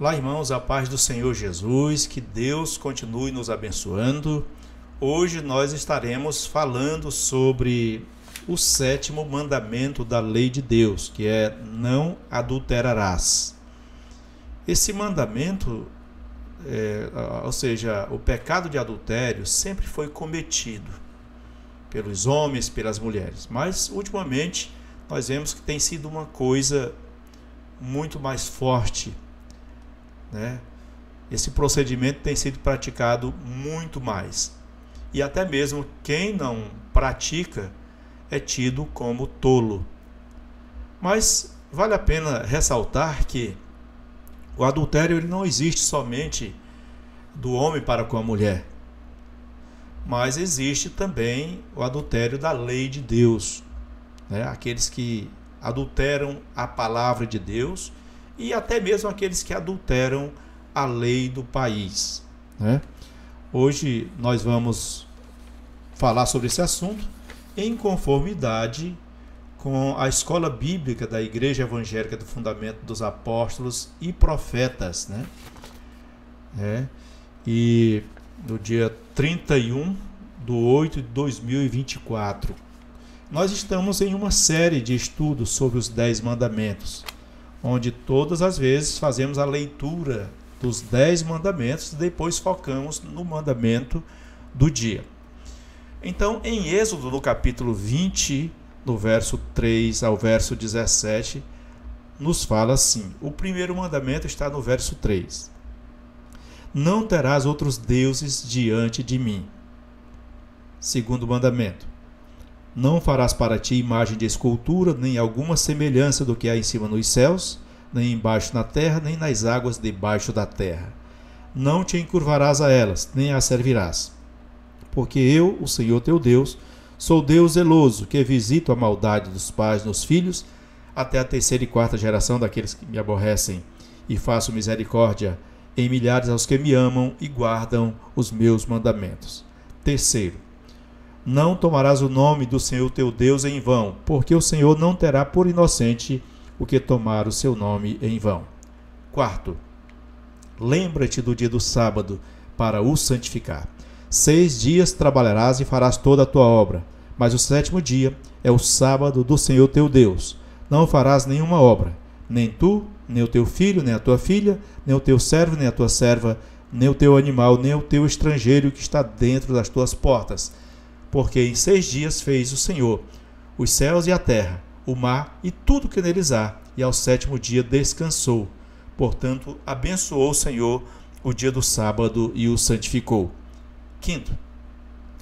Olá, irmãos, a paz do Senhor Jesus, que Deus continue nos abençoando. Hoje nós estaremos falando sobre o 7º mandamento da lei de Deus, que é não adulterarás. Esse mandamento, ou seja, o pecado de adultério sempre foi cometido pelos homens, pelas mulheres, mas ultimamente nós vemos que tem sido uma coisa muito mais forte, né? Esse procedimento tem sido praticado muito mais, e até mesmo quem não pratica é tido como tolo. Mas vale a pena ressaltar que o adultério ele não existe somente do homem para com a mulher, mas existe também o adultério da lei de Deus, né? Aqueles que adulteram a palavra de Deus e até mesmo aqueles que adulteram a lei do país, né? Hoje nós vamos falar sobre esse assunto em conformidade com a escola bíblica da Igreja Evangélica do Fundamento dos Apóstolos e Profetas, né? E no dia 31/8/2024, nós estamos em uma série de estudos sobre os 10 mandamentos, onde todas as vezes fazemos a leitura dos 10 mandamentos e depois focamos no mandamento do dia. Então, em Êxodo, no capítulo 20, do verso 3 ao verso 17, nos fala assim: o primeiro mandamento está no verso 3. Não terás outros deuses diante de mim. Segundo mandamento: não farás para ti imagem de escultura, nem alguma semelhança do que há em cima nos céus, nem embaixo na terra, nem nas águas debaixo da terra. Não te encurvarás a elas, nem as servirás. Porque eu, o Senhor teu Deus, sou Deus zeloso, que visito a maldade dos pais nos filhos, até a 3ª e 4ª geração daqueles que me aborrecem, e faço misericórdia em milhares aos que me amam e guardam os meus mandamentos. Terceiro: não tomarás o nome do Senhor teu Deus em vão, porque o Senhor não terá por inocente o que tomar o seu nome em vão. Quarto: lembra-te do dia do sábado para o santificar. 6 dias trabalharás e farás toda a tua obra, mas o 7º dia é o sábado do Senhor teu Deus. Não farás nenhuma obra, nem tu, nem o teu filho, nem a tua filha, nem o teu servo, nem a tua serva, nem o teu animal, nem o teu estrangeiro que está dentro das tuas portas. Porque em 6 dias fez o Senhor os céus e a terra, o mar e tudo que neles há, e ao 7º dia descansou. Portanto, abençoou o Senhor o dia do sábado e o santificou. Quinto: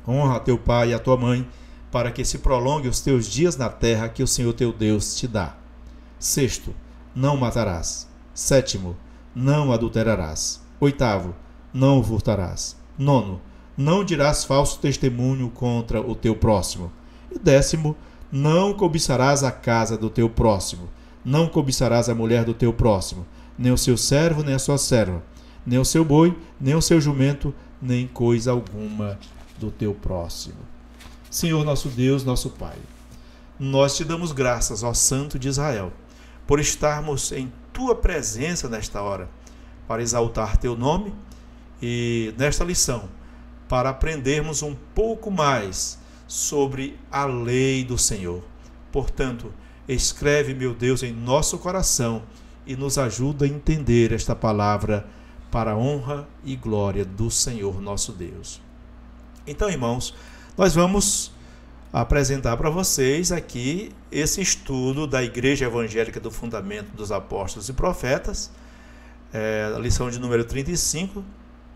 honra a teu pai e a tua mãe, para que se prolongue os teus dias na terra que o Senhor teu Deus te dá. Sexto: não matarás. Sétimo: não adulterarás. Oitavo: não furtarás. Nono: não dirás falso testemunho contra o teu próximo. E 10º: não cobiçarás a casa do teu próximo. Não cobiçarás a mulher do teu próximo, nem o seu servo, nem a sua serva, nem o seu boi, nem o seu jumento, nem coisa alguma do teu próximo. Senhor nosso Deus, nosso Pai, nós te damos graças, ó Santo de Israel, por estarmos em tua presença nesta hora, para exaltar teu nome e nesta lição, para aprendermos um pouco mais sobre a lei do Senhor. Portanto, escreve, meu Deus, em nosso coração e nos ajuda a entender esta palavra para a honra e glória do Senhor nosso Deus. Então, irmãos, nós vamos apresentar para vocês aqui esse estudo da Igreja Evangélica do Fundamento dos Apóstolos e Profetas, a lição de número 35,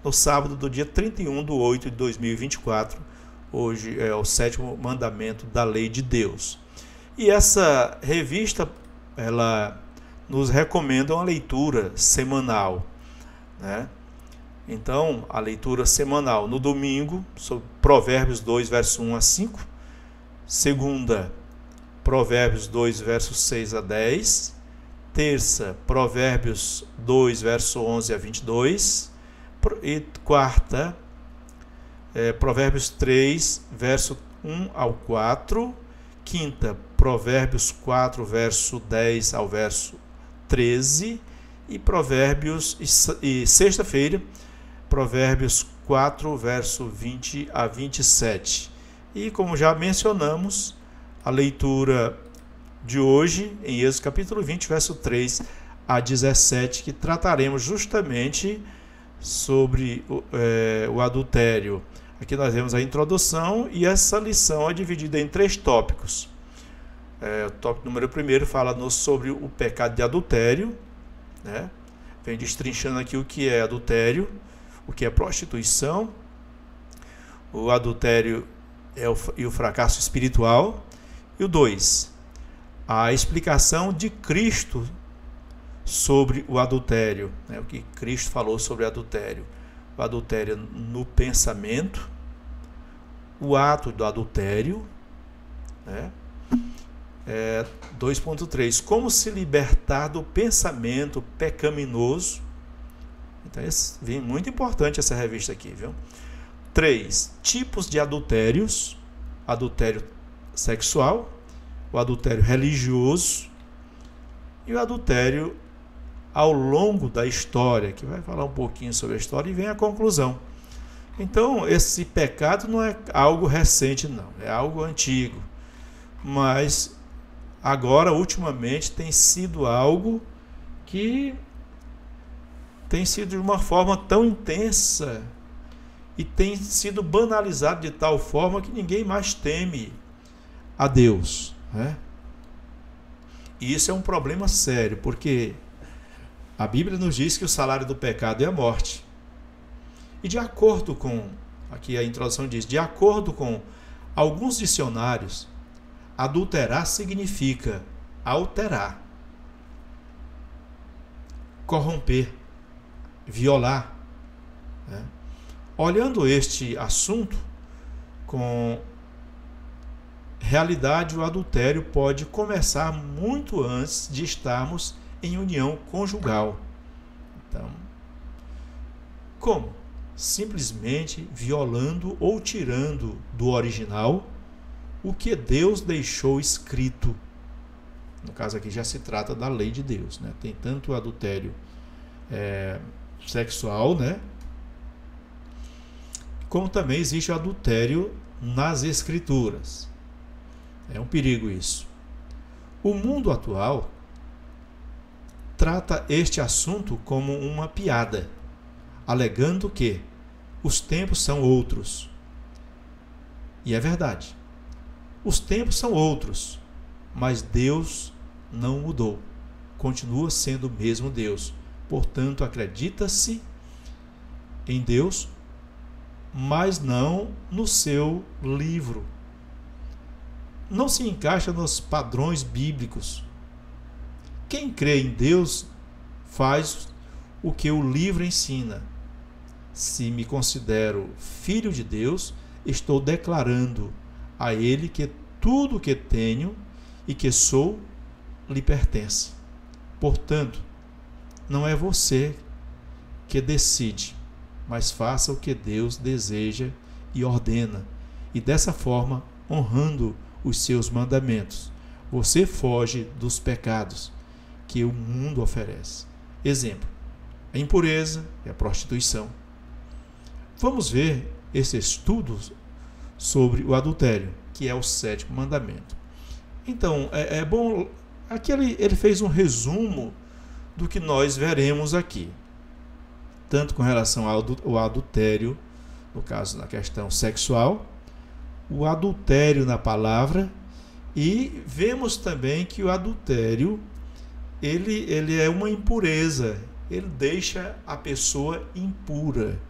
no sábado do dia 31/8/2024. Hoje é o 7º mandamento da lei de Deus. E essa revista, ela nos recomenda uma leitura semanal, né? Então, a leitura semanal no domingo, sobre Provérbios 2, verso 1 a 5. Segunda, Provérbios 2, versos 6 a 10. Terça, Provérbios 2, verso 11 a 22. E quarta, Provérbios 3, verso 1 ao 4. Quinta, Provérbios 4, verso 10 ao verso 13. e Provérbios, e sexta-feira, Provérbios 4, verso 20 a 27. E como já mencionamos, a leitura de hoje, em Êxodo capítulo 20, verso 3 a 17, que trataremos justamente sobre o adultério. Aqui nós vemos a introdução e essa lição é dividida em 3 tópicos. O tópico número 1 fala sobre o pecado de adultério, né? Vem destrinchando aqui o que é adultério, o que é prostituição, o adultério e o fracasso espiritual. E o 2, a explicação de Cristo sobre o adultério, né? O que Cristo falou sobre o adultério. O adultério no pensamento, o ato do adultério, né? 2.3, como se libertar do pensamento pecaminoso. Então, vem muito importante essa revista aqui, viu? 3, tipos de adultérios: adultério sexual, o adultério religioso e o adultério ao longo da história, que vai falar um pouquinho sobre a história e vem a conclusão. Então, esse pecado não é algo recente, não, é algo antigo, mas agora, ultimamente, tem sido algo que tem sido de uma forma tão intensa e tem sido banalizado de tal forma que ninguém mais teme a Deus, né? E isso é um problema sério, porque a Bíblia nos diz que o salário do pecado é a morte. E de acordo com, aqui a introdução diz, de acordo com alguns dicionários, adulterar significa alterar, corromper, violar, né? Olhando este assunto com realidade, o adultério pode começar muito antes de estarmos em união conjugal. Então, como? Simplesmente violando ou tirando do original o que Deus deixou escrito. No caso aqui já se trata da lei de Deus, né? Tem tanto o adultério sexual, né? Como também existe o adultério nas escrituras. É um perigo isso. O mundo atual trata este assunto como uma piada, alegando que os tempos são outros. E é verdade. Os tempos são outros, mas Deus não mudou. Continua sendo o mesmo Deus. Portanto, acredita-se em Deus, mas não no seu livro. Não se encaixa nos padrões bíblicos. Quem crê em Deus faz o que o livro ensina. Se me considero filho de Deus, estou declarando a Ele que tudo o que tenho e que sou lhe pertence. Portanto, não é você que decide, mas faça o que Deus deseja e ordena, e dessa forma, honrando os seus mandamentos, você foge dos pecados que o mundo oferece. Exemplo, a impureza e a prostituição. Vamos ver esse estudo sobre o adultério, que é o 7º mandamento. Então, é bom, aqui ele fez um resumo do que nós veremos aqui, tanto com relação ao adultério, no caso, na questão sexual, o adultério na palavra, e vemos também que o adultério, ele é uma impureza, ele deixa a pessoa impura.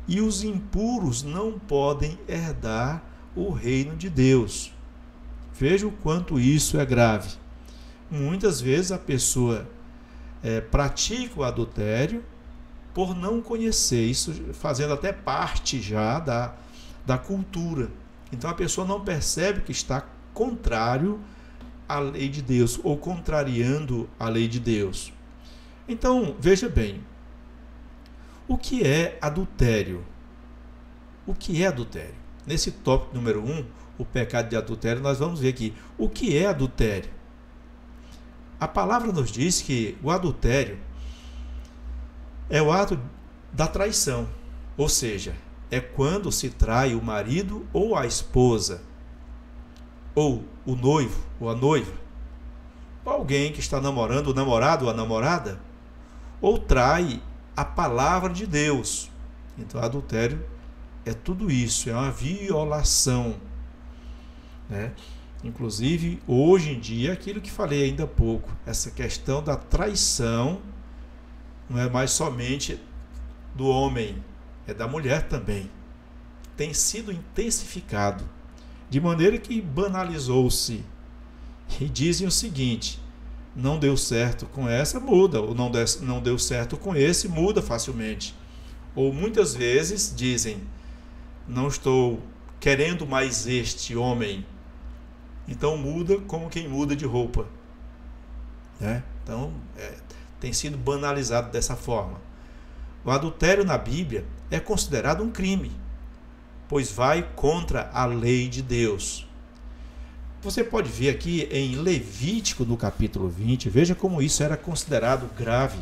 E os impuros não podem herdar o reino de Deus. Veja o quanto isso é grave. Muitas vezes a pessoa pratica o adultério por não conhecer, isso fazendo até parte já da cultura. Então a pessoa não percebe que está contrário à lei de Deus ou contrariando a lei de Deus. Então, veja bem, o que é adultério? O que é adultério? Nesse tópico número 1, o pecado de adultério, nós vamos ver aqui o que é adultério. A palavra nos diz que o adultério é o ato da traição, ou seja, é quando se trai o marido ou a esposa, ou o noivo ou a noiva, ou alguém que está namorando, o namorado ou a namorada, ou trai a palavra de Deus. Então, adultério é tudo isso, é uma violação, né? Inclusive, hoje em dia, aquilo que falei ainda há pouco, essa questão da traição não é mais somente do homem, é da mulher também. Tem sido intensificado, de maneira que banalizou-se. E dizem o seguinte: não deu certo com essa, muda, ou não deu certo com esse, muda facilmente. Ou muitas vezes dizem: não estou querendo mais este homem, então muda como quem muda de roupa, né? Então, tem sido banalizado dessa forma. O adultério na Bíblia é considerado um crime, pois vai contra a lei de Deus. Você pode ver aqui em Levítico, no capítulo 20, veja como isso era considerado grave.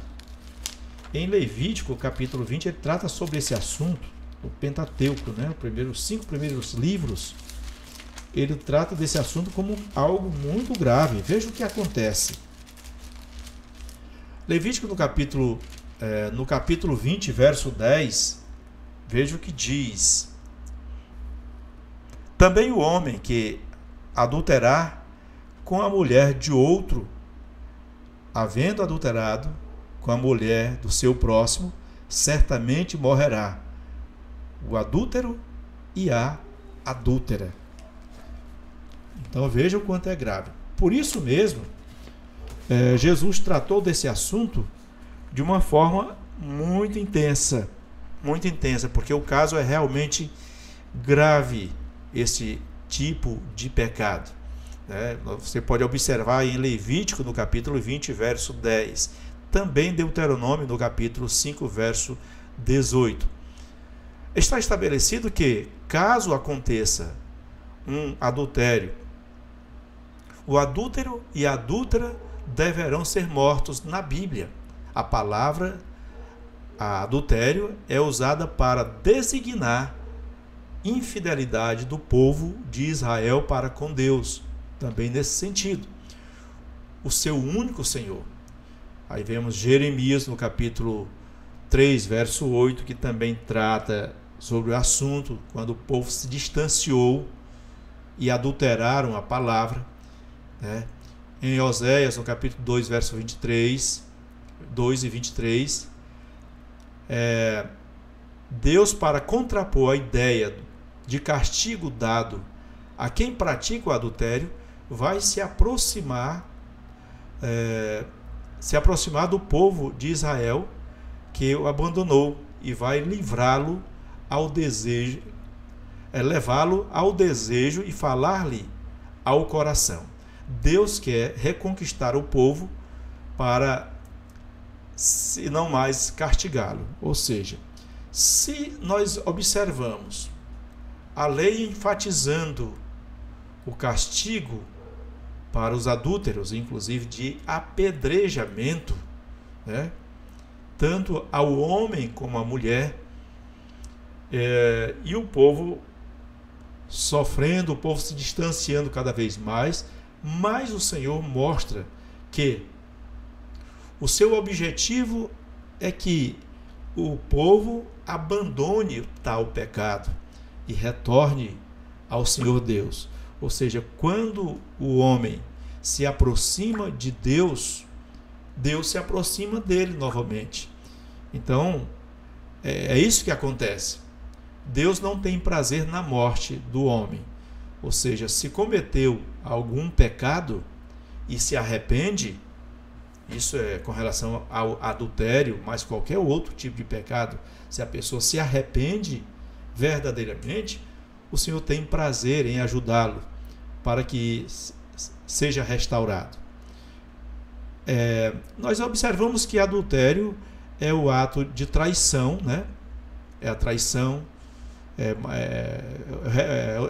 Em Levítico, capítulo 20, ele trata sobre esse assunto, o Pentateuco, né? Os 5 primeiros livros, ele trata desse assunto como algo muito grave. Veja o que acontece. Levítico, no capítulo 20, verso 10, veja o que diz: também o homem que adulterar com a mulher de outro, havendo adulterado com a mulher do seu próximo, certamente morrerá, o adúltero e a adúltera. Então veja o quanto é grave. Por isso mesmo, Jesus tratou desse assunto de uma forma muito intensa, porque o caso é realmente grave, esse tipo de pecado, né? Você pode observar em Levítico, no capítulo 20, verso 10, também Deuteronômio, no capítulo 5, verso 18. Está estabelecido que, caso aconteça um adultério, o adúltero e a adúltera deverão ser mortos na Bíblia. A palavra adultério é usada para designar infidelidade do povo de Israel para com Deus, também nesse sentido, o seu único Senhor. Aí vemos Jeremias no capítulo 3, verso 8, que também trata sobre o assunto, quando o povo se distanciou e adulteraram a palavra, né? Em Oséias, no capítulo 2, verso 23, 2 e 23, Deus, para contrapor a ideia de castigo dado a quem pratica o adultério, vai se aproximar do povo de Israel que o abandonou, e vai livrá-lo ao desejo, levá-lo ao desejo e falar-lhe ao coração. Deus quer reconquistar o povo para, se não mais, castigá-lo. Ou seja, se nós observamos a lei enfatizando o castigo para os adúlteros, inclusive de apedrejamento, né? Tanto ao homem como à mulher, e o povo sofrendo, o povo se distanciando cada vez mais, mas o Senhor mostra que o seu objetivo é que o povo abandone tal pecado e retorne ao Senhor Deus. Ou seja, quando o homem se aproxima de Deus, Deus se aproxima dele novamente. Então, é isso que acontece. Deus não tem prazer na morte do homem. Ou seja, se cometeu algum pecado e se arrepende, isso é com relação ao adultério, mas qualquer outro tipo de pecado, se a pessoa se arrepende verdadeiramente, o Senhor tem prazer em ajudá-lo para que seja restaurado. Nós observamos que adultério é o ato de traição, né? É a traição.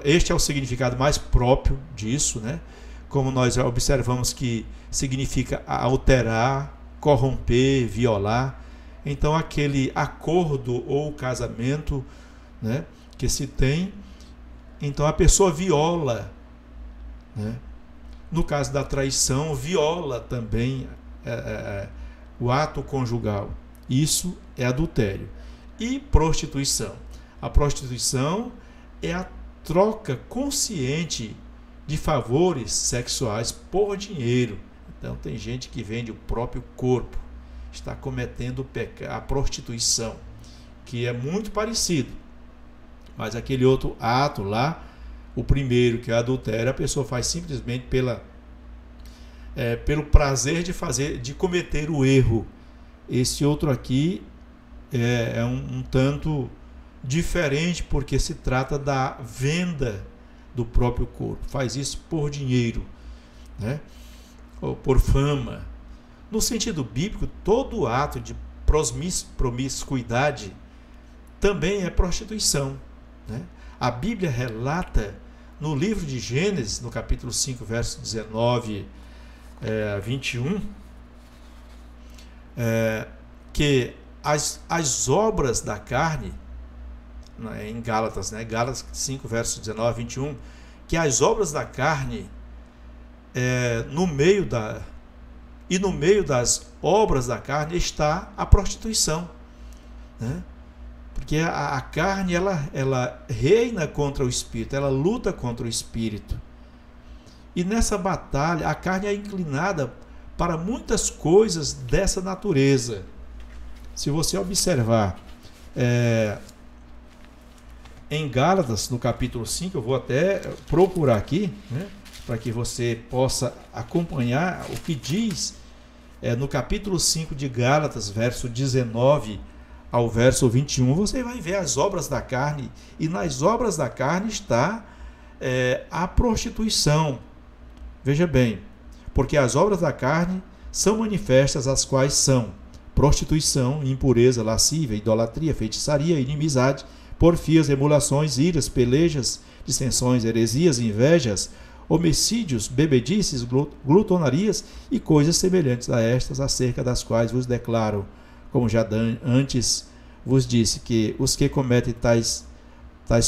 Este é o significado mais próprio disso, né? como nós já observamos que significa alterar, corromper, violar. Então aquele acordo ou casamento, né, que se tem, então a pessoa viola, né? No caso da traição, viola também o ato conjugal. Isso é adultério. E prostituição. A prostituição é a troca consciente de favores sexuais por dinheiro. Então tem gente que vende o próprio corpo, está cometendo a prostituição, que é muito parecido. Mas aquele outro ato lá, o primeiro, que é adultério, a pessoa faz simplesmente pelo prazer de cometer o erro. Esse outro aqui é um tanto diferente, porque se trata da venda do próprio corpo. Faz isso por dinheiro, né? Ou por fama. No sentido bíblico, todo ato de promiscuidade também é prostituição, né? A Bíblia relata no livro de Gênesis, no capítulo 5, verso 19 a 21, que as obras da carne, em Gálatas, né? Gálatas 5, verso 19 a 21, que as obras da carne, no meio das obras da carne está a prostituição, né? Porque a carne ela reina contra o espírito, ela luta contra o espírito. E nessa batalha, a carne é inclinada para muitas coisas dessa natureza. Se você observar em Gálatas, no capítulo 5, eu vou até procurar aqui, né, para que você possa acompanhar o que diz no capítulo 5 de Gálatas, verso 19 ao verso 21, você vai ver as obras da carne, e nas obras da carne está a prostituição. Veja bem, porque as obras da carne são manifestas, as quais são prostituição, impureza, lascívia, idolatria, feitiçaria, inimizade, porfias, emulações, iras, pelejas, dissensões, heresias, invejas, homicídios, bebedices, glutonarias e coisas semelhantes a estas, acerca das quais vos declaro, como já antes vos disse, que os que cometem tais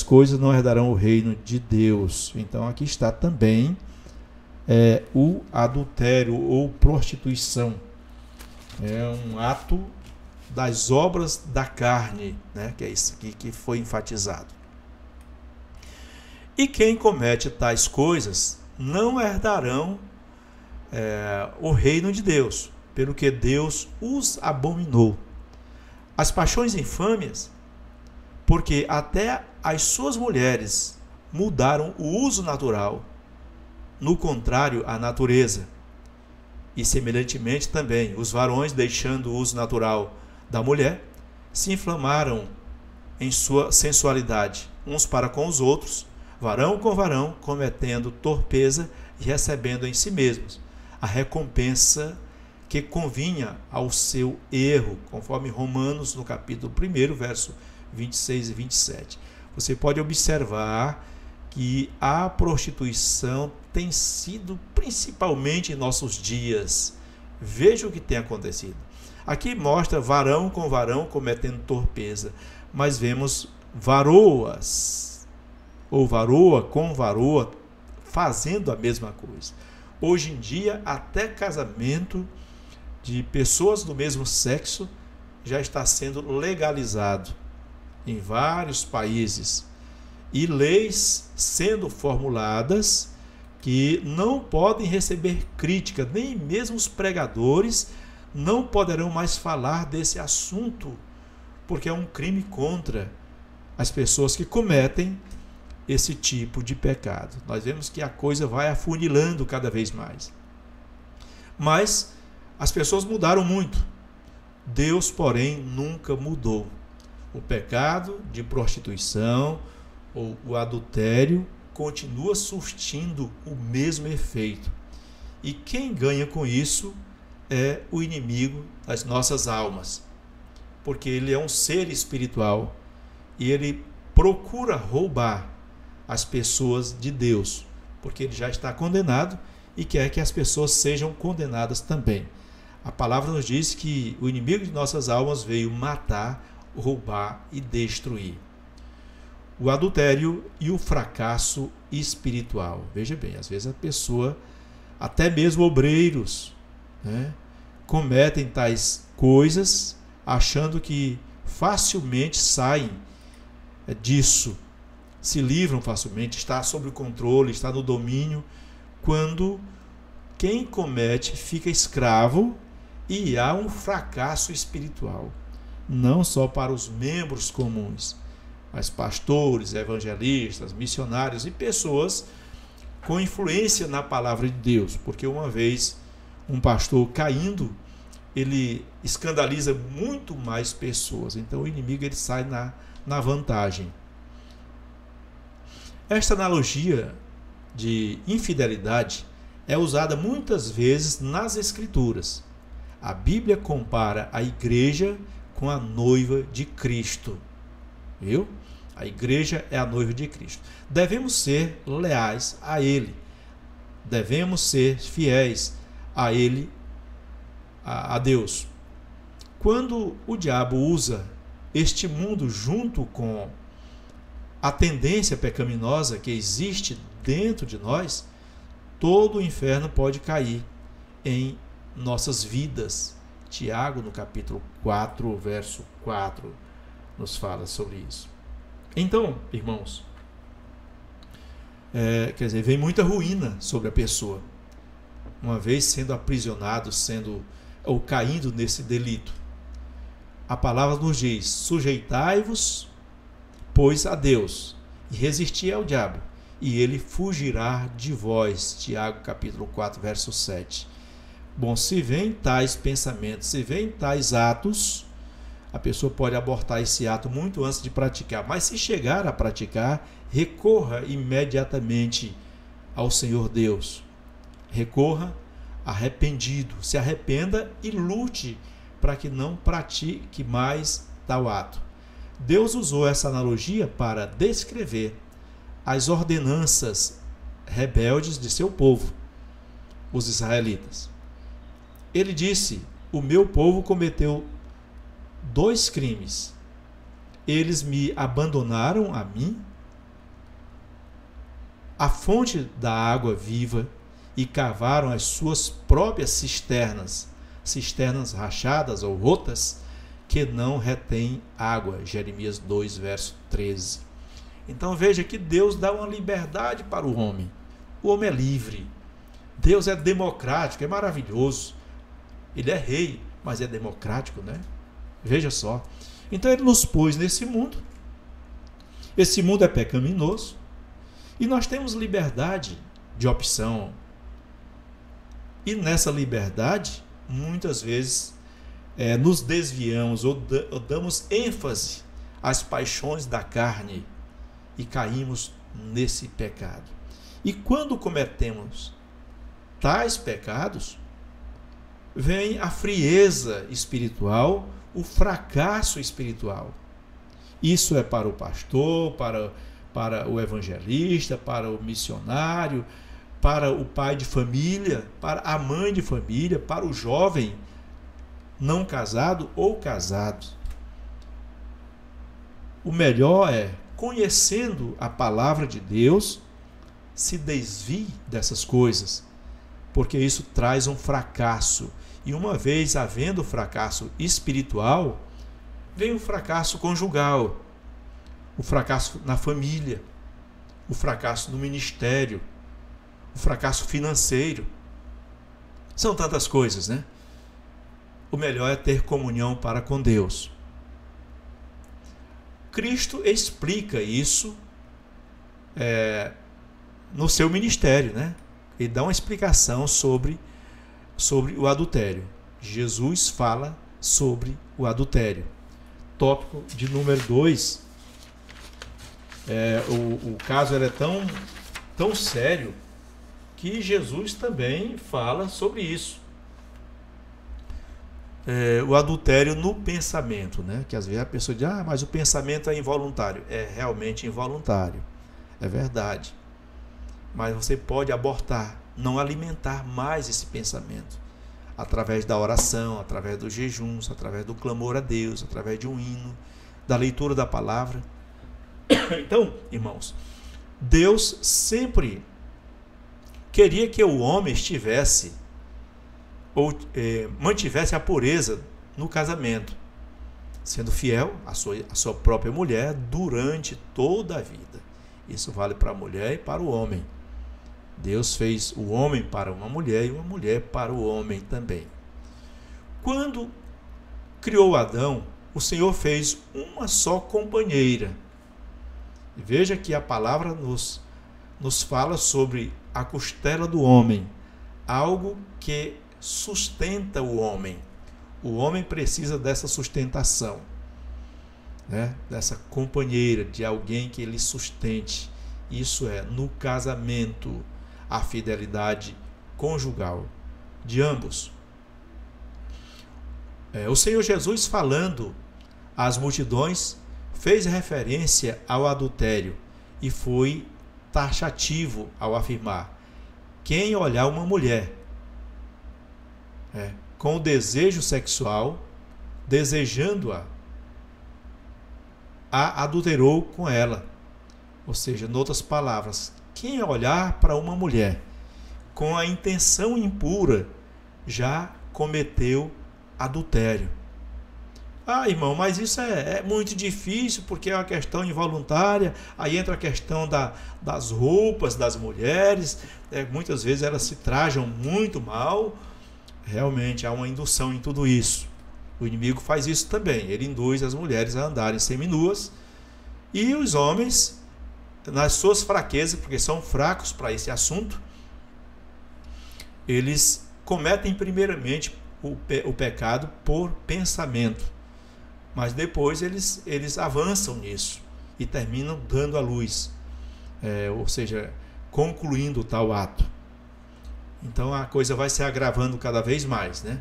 coisas não herdarão o reino de Deus. Então aqui está também o adultério ou prostituição. É um ato das obras da carne, né? Que é isso aqui que foi enfatizado. E quem comete tais coisas não herdarão o reino de Deus, pelo que Deus os abominou. As paixões infâmias, porque até as suas mulheres mudaram o uso natural, no contrário à natureza. E semelhantemente também, os varões, deixando o uso natural da mulher, se inflamaram em sua sensualidade, uns para com os outros, varão com varão, cometendo torpeza e recebendo em si mesmos a recompensa que convinha ao seu erro, conforme Romanos, no capítulo 1, verso 26 e 27. Você pode observar que a prostituição tem sido principalmente em nossos dias. Veja o que tem acontecido. Aqui mostra varão com varão cometendo torpeza, mas vemos varoas, ou varoa com varoa, fazendo a mesma coisa. Hoje em dia, até casamento de pessoas do mesmo sexo já está sendo legalizado em vários países, e leis sendo formuladas que não podem receber crítica, nem mesmo os pregadores não poderão mais falar desse assunto, porque é um crime contra as pessoas que cometem esse tipo de pecado. Nós vemos que a coisa vai afunilando cada vez mais. Mas as pessoas mudaram muito. Deus, porém, nunca mudou. O pecado de prostituição ou o adultério continua surtindo o mesmo efeito. E quem ganha com isso é o inimigo das nossas almas, porque ele é um ser espiritual e ele procura roubar as pessoas de Deus, porque ele já está condenado e quer que as pessoas sejam condenadas também. A palavra nos diz que o inimigo de nossas almas veio matar, roubar e destruir. O adultério e o fracasso espiritual. Veja bem, às vezes a pessoa, até mesmo obreiros, né, cometem tais coisas achando que facilmente saem disso, se livram facilmente, está sob o controle, está no domínio, quando quem comete fica escravo e há um fracasso espiritual, não só para os membros comuns, mas pastores, evangelistas, missionários e pessoas com influência na palavra de Deus, porque uma vez um pastor caindo, ele escandaliza muito mais pessoas, então o inimigo ele sai na vantagem. Esta analogia de infidelidade é usada muitas vezes nas Escrituras. A Bíblia compara a igreja com a noiva de Cristo. Viu? A igreja é a noiva de Cristo. Devemos ser leais a Ele. Devemos ser fiéis a Ele, a Deus. Quando o diabo usa este mundo junto com a tendência pecaminosa que existe dentro de nós, todo o inferno pode cair em nossas vidas. Tiago, no capítulo 4, verso 4, nos fala sobre isso. Então, irmãos, quer dizer, vem muita ruína sobre a pessoa, uma vez sendo aprisionado, ou caindo nesse delito. A palavra nos diz: sujeitai-vos, pois, a Deus, e resisti ao diabo, e ele fugirá de vós. Tiago, capítulo 4, verso 7. Bom, se vem tais pensamentos, se vem tais atos, a pessoa pode abortar esse ato muito antes de praticar, mas se chegar a praticar, recorra imediatamente ao Senhor Deus. Recorra arrependido, se arrependa e lute para que não pratique mais tal ato. Deus usou essa analogia para descrever as ordenanças rebeldes de seu povo, os israelitas. Ele disse: o meu povo cometeu 2 crimes. Eles me abandonaram a mim, a fonte da água viva, e cavaram as suas próprias cisternas rachadas ou rotas, que não retém água. Jeremias 2, verso 13. Então veja que Deus dá uma liberdade para o homem. O homem é livre. Deus é democrático, é maravilhoso. Ele é rei, mas é democrático, né? Veja só. Então ele nos pôs nesse mundo. Esse mundo é pecaminoso. E nós temos liberdade de opção. E nessa liberdade, muitas vezes, nos desviamos ou damos ênfase às paixões da carne e caímos nesse pecado. E quando cometemos tais pecados, vem a frieza espiritual, o fracasso espiritual. Isso é para o pastor, para o evangelista, para o missionário, para o pai de família, para a mãe de família, para o jovem não casado ou casado. O melhor é, conhecendo a palavra de Deus, se desvie dessas coisas, porque isso traz um fracasso. E uma vez havendo fracasso espiritual, vem o fracasso conjugal, o fracasso na família, o fracasso no ministério, o fracasso financeiro. São tantas coisas, né? O melhor é ter comunhão para com Deus. Cristo explica isso no seu ministério, né? Ele dá uma explicação sobre o adultério. Jesus fala sobre o adultério. Tópico de número 2. O caso é tão sério que Jesus também fala sobre isso. O adultério no pensamento, né? Que às vezes a pessoa diz: mas o pensamento é involuntário. É realmente involuntário, é verdade. Mas você pode abortar não alimentar mais esse pensamento, através da oração, através dos jejuns, através do clamor a Deus, através de um hino, da leitura da palavra. Então, irmãos, Deus sempre queria que o homem estivesse ou mantivesse a pureza no casamento, sendo fiel à sua própria mulher durante toda a vida. Isso vale para a mulher e para o homem. Deus fez o homem para uma mulher e uma mulher para o homem também. Quando criou Adão, o Senhor fez uma só companheira. E veja que a palavra nos fala sobre a costela do homem, algo que sustenta o homem. O homem precisa dessa sustentação, né? Dessa companheira, de alguém que ele sustente. Isso é, no casamento, a fidelidade conjugal de ambos. O Senhor Jesus, falando às multidões, fez referência ao adultério e foi taxativo ao afirmar: quem olhar uma mulher com o desejo sexual, desejando-a, a adulterou com ela. Ou seja, em outras palavras, quem olhar para uma mulher com a intenção impura já cometeu adultério. Ah, irmão, mas isso é muito difícil porque é uma questão involuntária. Aí entra a questão das roupas das mulheres. Muitas vezes elas se trajam muito mal. Realmente há uma indução em tudo isso. O inimigo faz isso também. Ele induz as mulheres a andarem seminuas. E os homens, nas suas fraquezas, porque são fracos para esse assunto, eles cometem primeiramente o pecado por pensamento. Mas depois eles avançam nisso e terminam dando à luz, ou seja, concluindo o tal ato. Então a coisa vai se agravando cada vez mais, né?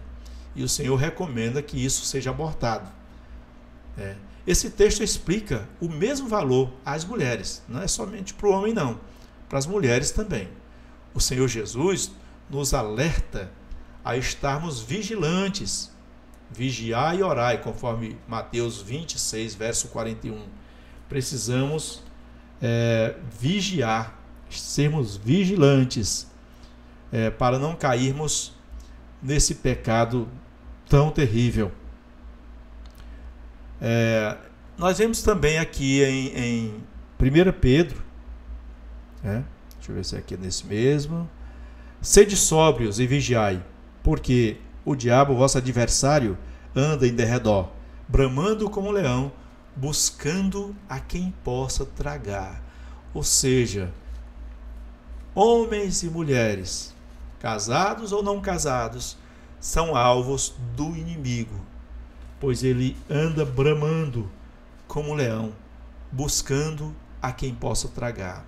E o Senhor recomenda que isso seja abortado. Esse texto explica o mesmo valor às mulheres, não é somente para o homem não, para as mulheres também. O Senhor Jesus nos alerta a estarmos vigilantes, vigiai e orai, conforme Mateus 26, verso 41. Precisamos vigiar, sermos vigilantes, para não cairmos nesse pecado tão terrível. Nós vemos também aqui em 1 Pedro, deixa eu ver se é aqui nesse mesmo: sede sóbrios e vigiai, porque o diabo, vosso adversário, anda em derredor, bramando como um leão, buscando a quem possa tragar. Ou seja, homens e mulheres, casados ou não casados, são alvos do inimigo, pois ele anda bramando como um leão, buscando a quem possa tragar.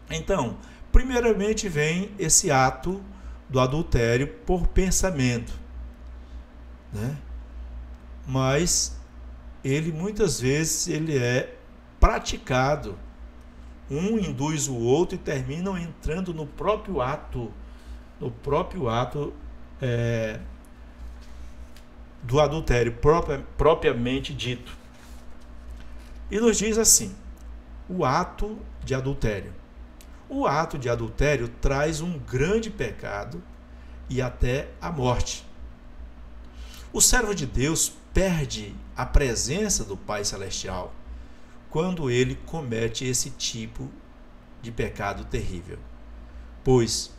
Então, primeiramente vem esse ato do adultério por pensamento, né? Mas ele muitas vezes ele é praticado, um induz o outro e terminam entrando no próprio ato do adultério propriamente dito. E nos diz assim: o ato de adultério. O ato de adultério traz um grande pecado e até a morte. O servo de Deus perde a presença do Pai Celestial quando ele comete esse tipo de pecado terrível. Pois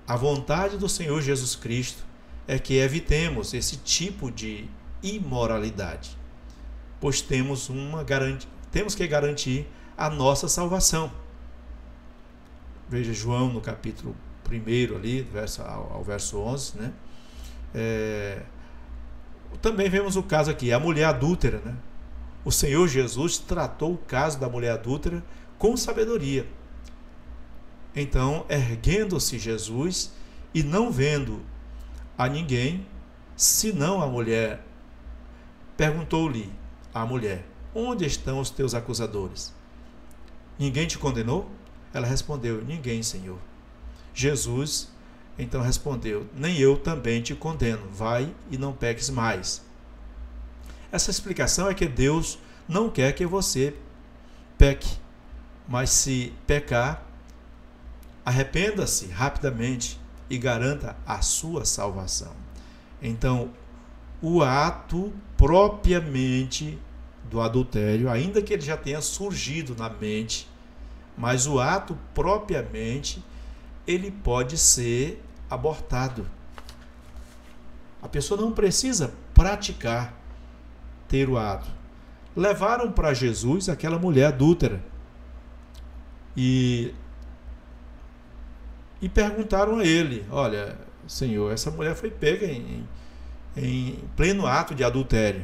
a vontade do Senhor Jesus Cristo é que evitemos esse tipo de imoralidade, pois temos que garantir a nossa salvação. Veja João no capítulo 1 ali, ao verso 11, né? Também vemos o caso aqui, a mulher adúltera, né? O Senhor Jesus tratou o caso da mulher adúltera com sabedoria. Então, erguendo-se Jesus e não vendo a ninguém, senão a mulher, perguntou-lhe a mulher: onde estão os teus acusadores? Ninguém te condenou? Ela respondeu: ninguém, Senhor. Jesus então respondeu: nem eu também te condeno, vai e não peques mais. Essa explicação é que Deus não quer que você peque, mas se pecar, arrependa-se rapidamente e garanta a sua salvação. Então, o ato propriamente do adultério, ainda que ele já tenha surgido na mente, mas o ato propriamente, ele pode ser abortado. A pessoa não precisa praticar, ter o ato. Levaram para Jesus aquela mulher adúltera e perguntaram a ele: olha, Senhor, essa mulher foi pega em pleno ato de adultério.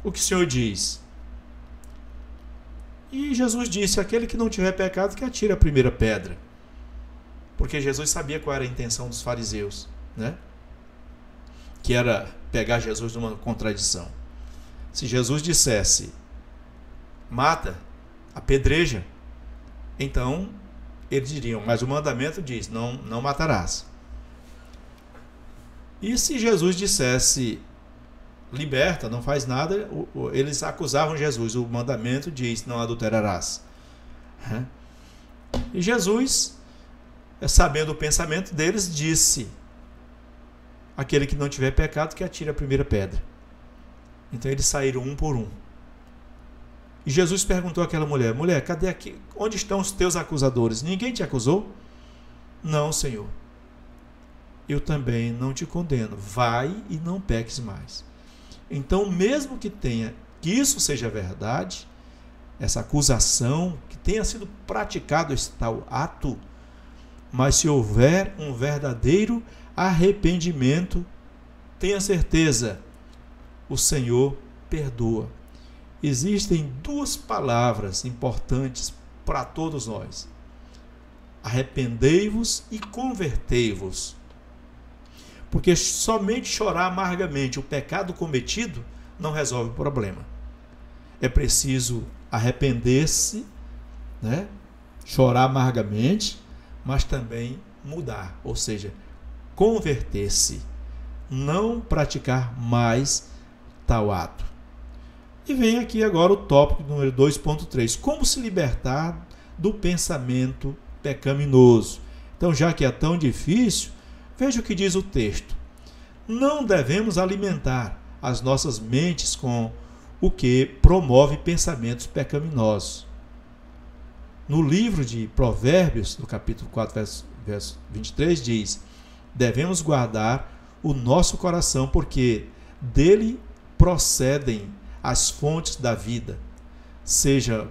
O que o Senhor diz? E Jesus disse: aquele que não tiver pecado, que atire a primeira pedra. Porque Jesus sabia qual era a intenção dos fariseus, né? Que era pegar Jesus numa contradição. Se Jesus dissesse: mata, apedreja, então eles diriam: mas o mandamento diz: não matarás. E se Jesus dissesse: liberta, não faz nada, eles acusavam Jesus: o mandamento diz: não adulterarás. E Jesus, sabendo o pensamento deles, disse: aquele que não tiver pecado, que atire a primeira pedra. Então eles saíram um por um. E Jesus perguntou àquela mulher: mulher, cadê aqui? Onde estão os teus acusadores? Ninguém te acusou? Não, Senhor. Eu também não te condeno. Vai e não peques mais. Então, mesmo que isso seja verdade, essa acusação, que tenha sido praticado esse tal ato, mas se houver um verdadeiro arrependimento, tenha certeza, o Senhor perdoa. Existem duas palavras importantes para todos nós: arrependei-vos e convertei-vos. Porque somente chorar amargamente o pecado cometido não resolve o problema. É preciso arrepender-se, né? Chorar amargamente, mas também mudar, ou seja, converter-se, não praticar mais tal ato. E vem aqui agora o tópico número 2.3, como se libertar do pensamento pecaminoso. Então, já que é tão difícil, veja o que diz o texto: não devemos alimentar as nossas mentes com o que promove pensamentos pecaminosos. No livro de Provérbios, no capítulo 4, verso 23, diz: devemos guardar o nosso coração, porque dele procedem as fontes da vida. Seja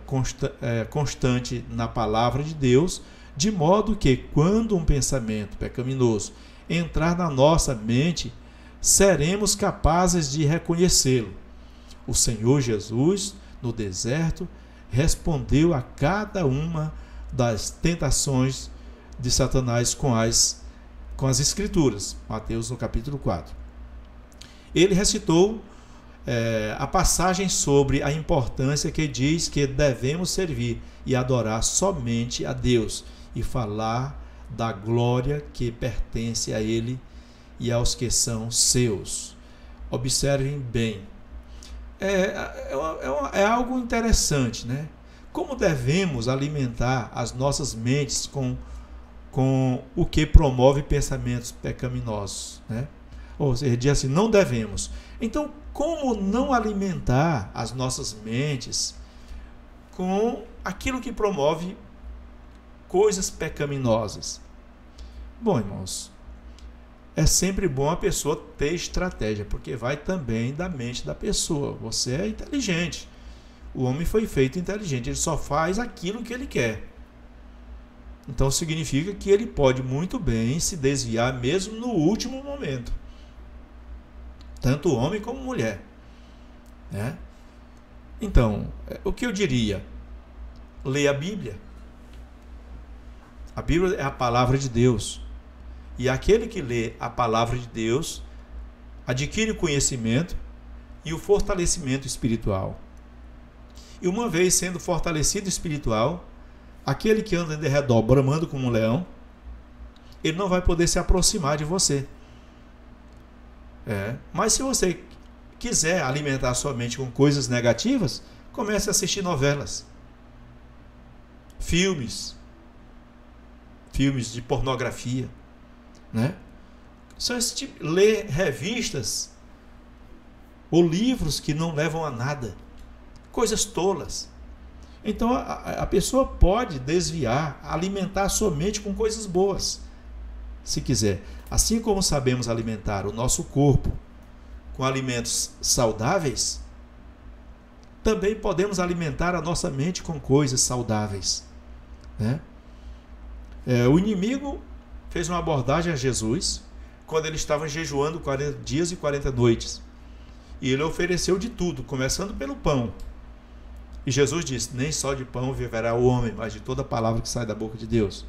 constante na palavra de Deus, de modo que, quando um pensamento pecaminoso entrar na nossa mente, seremos capazes de reconhecê-lo. O Senhor Jesus, no deserto, respondeu a cada uma das tentações de Satanás com as Escrituras. Mateus, no capítulo 4. Ele recitou a passagem sobre a importância que diz que devemos servir e adorar somente a Deus e falar da glória que pertence a Ele e aos que são seus. Observem bem. É algo interessante, né? Como devemos alimentar as nossas mentes com o que promove pensamentos pecaminosos, né? Ou seja, diz assim: não devemos. Então, como não alimentar as nossas mentes com aquilo que promove coisas pecaminosas? Bom, irmãos, é sempre bom a pessoa ter estratégia, porque vai também da mente da pessoa. Você é inteligente. O homem foi feito inteligente, ele só faz aquilo que ele quer. Então significa que ele pode muito bem se desviar mesmo no último momento. Tanto homem como mulher, né? Então, o que eu diria? Leia a Bíblia. A Bíblia é a palavra de Deus. E aquele que lê a palavra de Deus adquire o conhecimento e o fortalecimento espiritual. E uma vez sendo fortalecido espiritual, aquele que anda de redor bramando como um leão, ele não vai poder se aproximar de você. Mas se você quiser alimentar sua mente com coisas negativas, comece a assistir novelas, filmes de pornografia, né? São esse tipo, ler revistas ou livros que não levam a nada, coisas tolas. Então a pessoa pode desviar, alimentar a sua mente com coisas boas, se quiser. Assim como sabemos alimentar o nosso corpo com alimentos saudáveis, também podemos alimentar a nossa mente com coisas saudáveis, né? O inimigo fez uma abordagem a Jesus quando ele estava jejuando 40 dias e 40 noites. E ele ofereceu de tudo, começando pelo pão. E Jesus disse: nem só de pão viverá o homem, mas de toda palavra que sai da boca de Deus.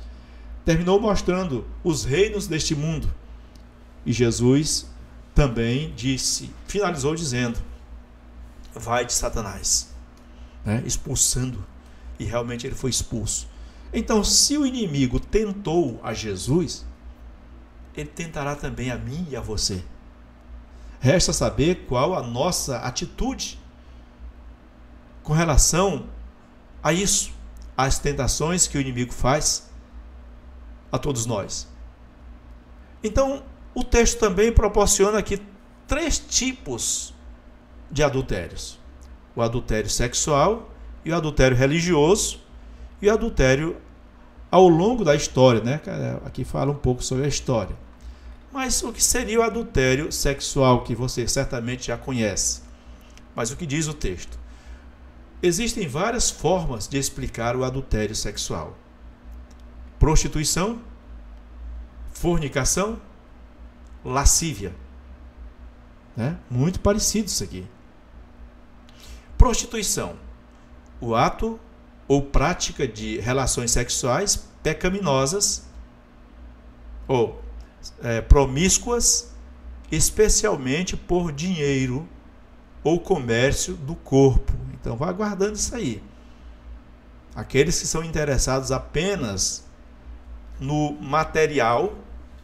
Terminou mostrando os reinos deste mundo. E Jesus também finalizou dizendo: vai de Satanás, né? Expulsando. E realmente ele foi expulso. Então, se o inimigo tentou a Jesus, ele tentará também a mim e a você. Resta saber qual a nossa atitude com relação a isso, às tentações que o inimigo faz a todos nós. Então, o texto também proporciona aqui 3 tipos de adultérios: o adultério sexual, e o adultério religioso, e o adultério ao longo da história, né? Aqui fala um pouco sobre a história. Mas o que seria o adultério sexual, que você certamente já conhece? Mas o que diz o texto? Existem várias formas de explicar o adultério sexual: prostituição, fornicação, lascívia, né? Muito parecido isso aqui. Prostituição: o ato ou prática de relações sexuais pecaminosas ou promíscuas, especialmente por dinheiro ou comércio do corpo. Então vá guardando isso aí. Aqueles que são interessados apenas no material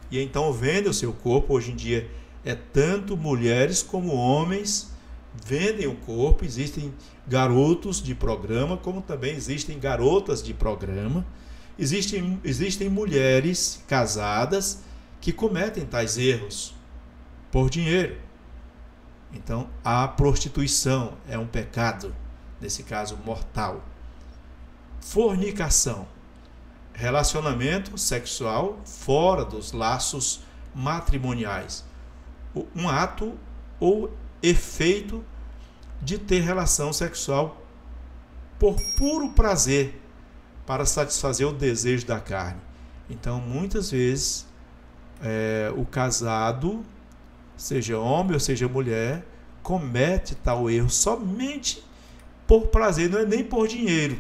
e então vendem o seu corpo. Hoje em dia é tanto mulheres como homens vendem o corpo. Existem garotos de programa, como também existem garotas de programa. Existem mulheres casadas que cometem tais erros por dinheiro. Então, a prostituição é um pecado, nesse caso mortal. Fornicação: relacionamento sexual fora dos laços matrimoniais. Um ato ou efeito de ter relação sexual por puro prazer, para satisfazer o desejo da carne. Então, muitas vezes, o casado, seja homem ou seja mulher, comete tal erro somente por prazer, não é nem por dinheiro,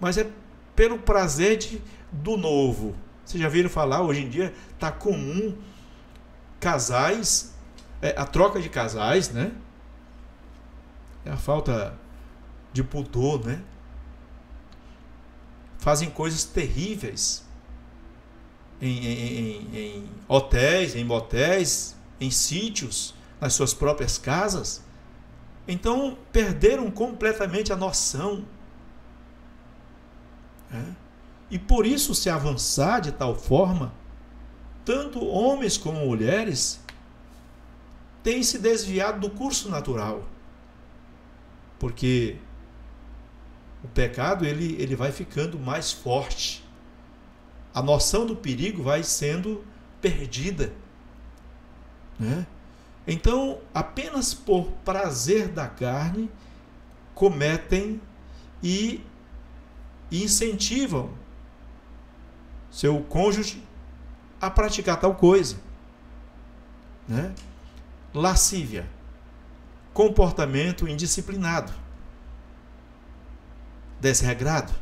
mas é pelo prazer do novo. Vocês já viram falar, hoje em dia está comum casais, a troca de casais, né? É a falta de pudor, né? Fazem coisas terríveis em hotéis, em motéis, em sítios, nas suas próprias casas. Então perderam completamente a noção, né? E por isso, se avançar de tal forma, tanto homens como mulheres têm se desviado do curso natural, porque o pecado ele vai ficando mais forte, a noção do perigo vai sendo perdida, né? Então, apenas por prazer da carne, cometem e incentivam seu cônjuge a praticar tal coisa, né? Lascívia: comportamento indisciplinado, desregrado.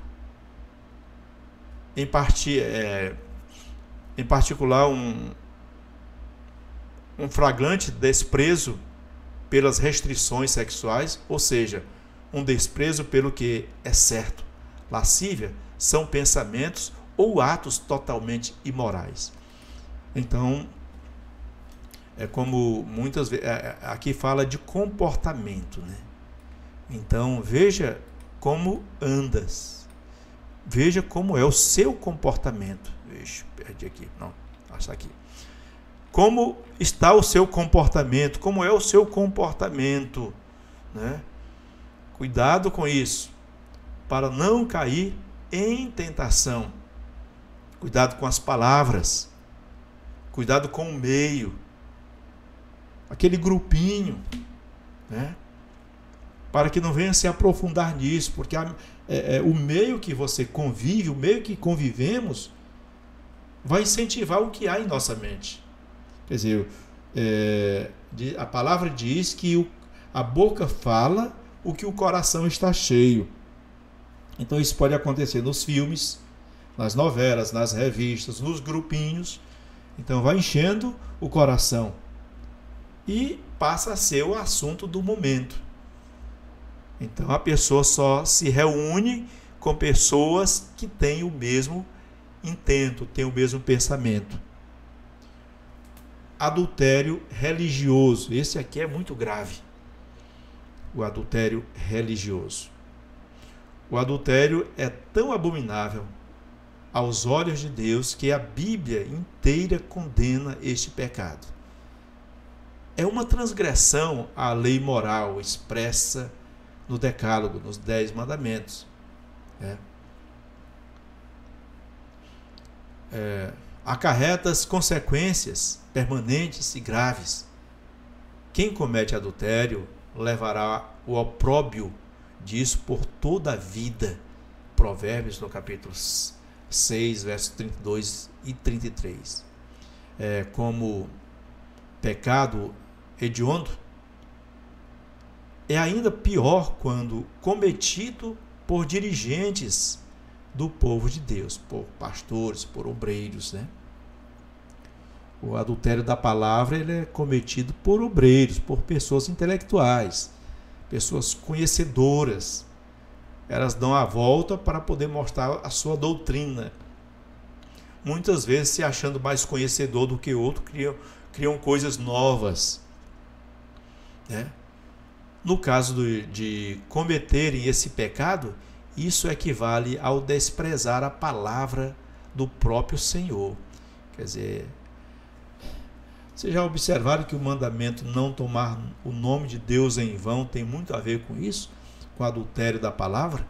Em particular, um flagrante desprezo pelas restrições sexuais, ou seja, um desprezo pelo que é certo. Lascívia são pensamentos ou atos totalmente imorais. Então, é como muitas vezes, aqui fala de comportamento, né? Então, veja como andas, veja como é o seu comportamento. Deixa eu perdi aqui, não, está aqui. Como está o seu comportamento, como é o seu comportamento, né? Cuidado com isso, para não cair em tentação. Cuidado com as palavras, cuidado com o meio, aquele grupinho, né? Para que não venha se aprofundar nisso, porque o meio que você convive, o meio que convivemos, vai incentivar o que há em nossa mente. Quer dizer, a palavra diz que a boca fala o que o coração está cheio. Então isso pode acontecer nos filmes, nas novelas, nas revistas, nos grupinhos. Então vai enchendo o coração e passa a ser o assunto do momento. Então a pessoa só se reúne com pessoas que têm o mesmo intento, têm o mesmo pensamento. Adultério religioso. Esse aqui é muito grave. O adultério religioso. O adultério é tão abominável aos olhos de Deus que a Bíblia inteira condena este pecado. É uma transgressão à lei moral expressa no Decálogo, nos 10 mandamentos. Acarreta as consequências permanentes e graves. Quem comete adultério levará o opróbio disso por toda a vida. Provérbios, no capítulo 6, versos 32 e 33. Como pecado hediondo, é ainda pior quando cometido por dirigentes do povo de Deus, por pastores, por obreiros, né? O adultério da palavra ele é cometido por obreiros, por pessoas intelectuais, pessoas conhecedoras. Elas dão a volta para poder mostrar a sua doutrina. Muitas vezes, se achando mais conhecedor do que outro, criam coisas novas, né? No caso de cometerem esse pecado, isso equivale ao desprezar a palavra do próprio Senhor. Quer dizer, vocês já observaram que o mandamento não tomar o nome de Deus em vão tem muito a ver com isso? Com o adultério da palavra?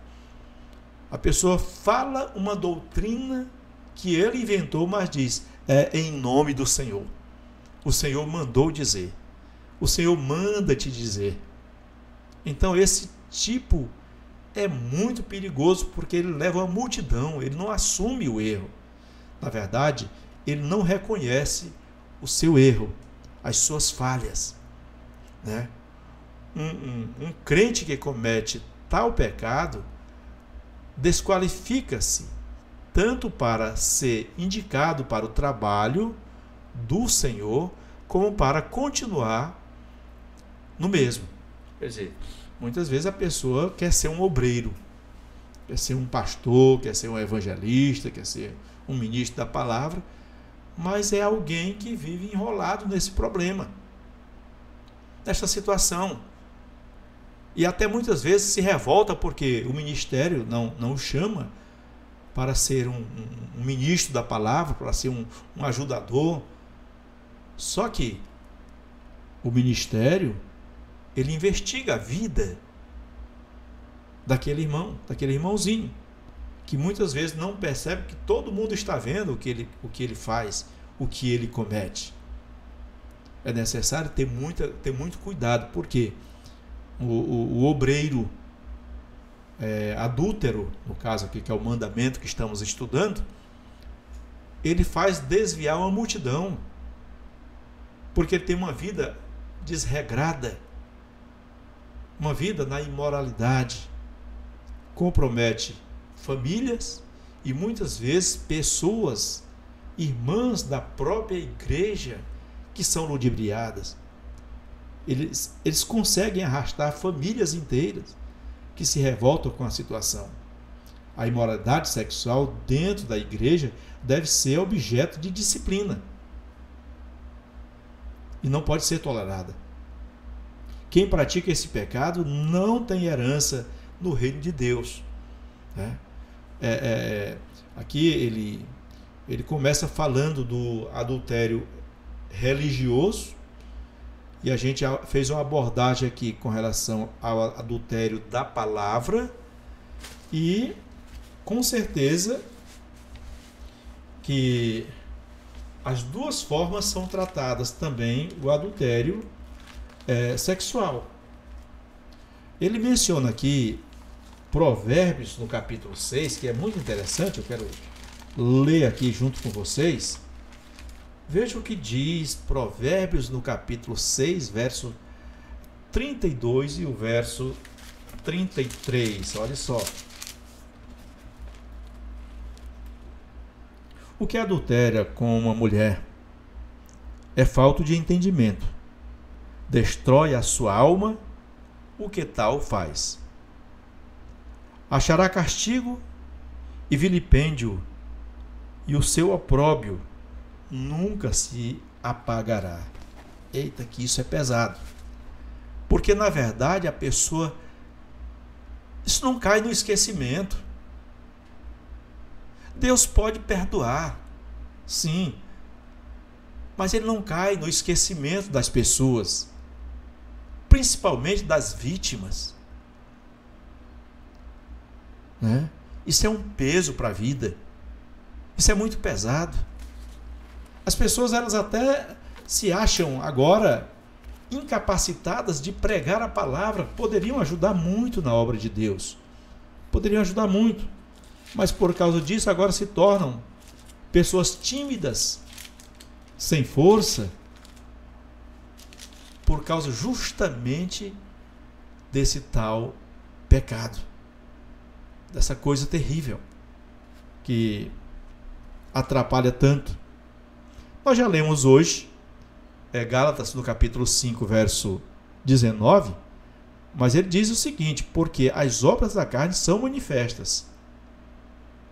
A pessoa fala uma doutrina que ele inventou, mas diz, em nome do Senhor. O Senhor mandou dizer. O Senhor manda te dizer. Então esse tipo é muito perigoso porque ele leva a multidão, ele não assume o erro. Na verdade, ele não reconhece o seu erro, as suas falhas, né? Um crente que comete tal pecado desqualifica-se tanto para ser indicado para o trabalho do Senhor, como para continuar no mesmo. Quer dizer, muitas vezes a pessoa quer ser um obreiro, quer ser um pastor, quer ser um evangelista, quer ser um ministro da palavra, mas é alguém que vive enrolado nesse problema, nessa situação. E até muitas vezes se revolta porque o ministério não o chama para ser um ministro da palavra, para ser um ajudador. Só que o ministério, ele investiga a vida daquele irmão, daquele irmãozinho, que muitas vezes não percebe que todo mundo está vendo o que ele faz, o que ele comete. É necessário ter muito cuidado, porque o obreiro adúltero, no caso aqui, que é o mandamento que estamos estudando, ele faz desviar uma multidão, porque ele tem uma vida desregrada, uma vida na imoralidade, compromete famílias e muitas vezes pessoas, irmãs da própria igreja, que são ludibriadas. Eles conseguem arrastar famílias inteiras que se revoltam com a situação. a imoralidade sexual dentro da igreja deve ser objeto de disciplina e não pode ser tolerada. Quem pratica esse pecado não tem herança no reino de Deus, né? Aqui ele começa falando do adultério religioso, e a gente fez uma abordagem aqui com relação ao adultério da palavra, e com certeza que as duas formas são tratadas também, o adultério sexual. Ele menciona aqui Provérbios no capítulo 6, que é muito interessante, eu quero ler aqui junto com vocês. Veja o que diz Provérbios no capítulo 6, verso 32 e o verso 33. Olha só. O que adultera com uma mulher é falta de entendimento. Destrói a sua alma, o que tal faz? Achará castigo e vilipêndio, e o seu opróbrio nunca se apagará. Eita, que isso é pesado. Porque, na verdade, a pessoa... Isso não cai no esquecimento. Deus pode perdoar, sim. Mas Ele não cai no esquecimento das pessoas, principalmente das vítimas, né? Isso é um peso para a vida. Isso é muito pesado. As pessoas, elas até se acham agora incapacitadas de pregar a palavra. Poderiam ajudar muito na obra de Deus. Poderiam ajudar muito. Mas por causa disso agora se tornam pessoas tímidas, sem força, por causa justamente desse tal pecado, dessa coisa terrível que atrapalha tanto. Nós já lemos hoje Gálatas no capítulo 5, verso 19, mas ele diz o seguinte: porque as obras da carne são manifestas,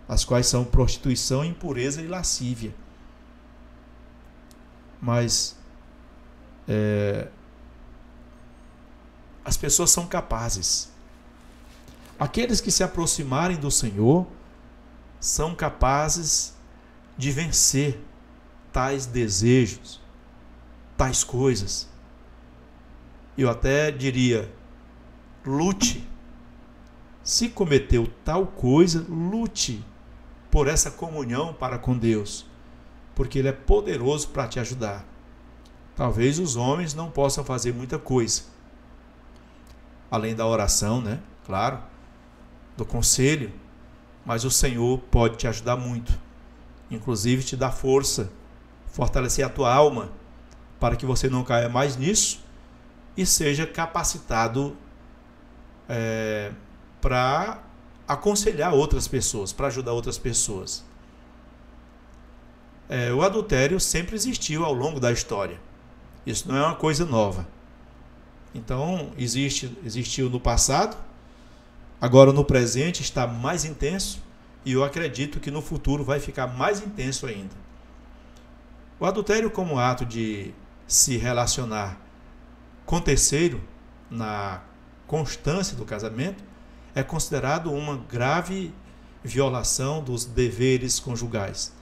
as quais são prostituição, impureza e lascívia. Mas as pessoas são capazes. Aqueles que se aproximarem do Senhor são capazes de vencer tais desejos, tais coisas. Eu até diria, lute. Se cometeu tal coisa, lute por essa comunhão para com Deus, porque Ele é poderoso para te ajudar. Talvez os homens não possam fazer muita coisa, além da oração, né? Claro, do conselho, mas o Senhor pode te ajudar muito, inclusive te dar força, fortalecer a tua alma, para que você não caia mais nisso e seja capacitado para aconselhar outras pessoas, para ajudar outras pessoas. O adultério sempre existiu ao longo da história. Isso não é uma coisa nova. Então, existiu no passado, agora no presente está mais intenso, e eu acredito que no futuro vai ficar mais intenso ainda. O adultério, como ato de se relacionar com terceiro na constância do casamento, é considerado uma grave violação dos deveres conjugais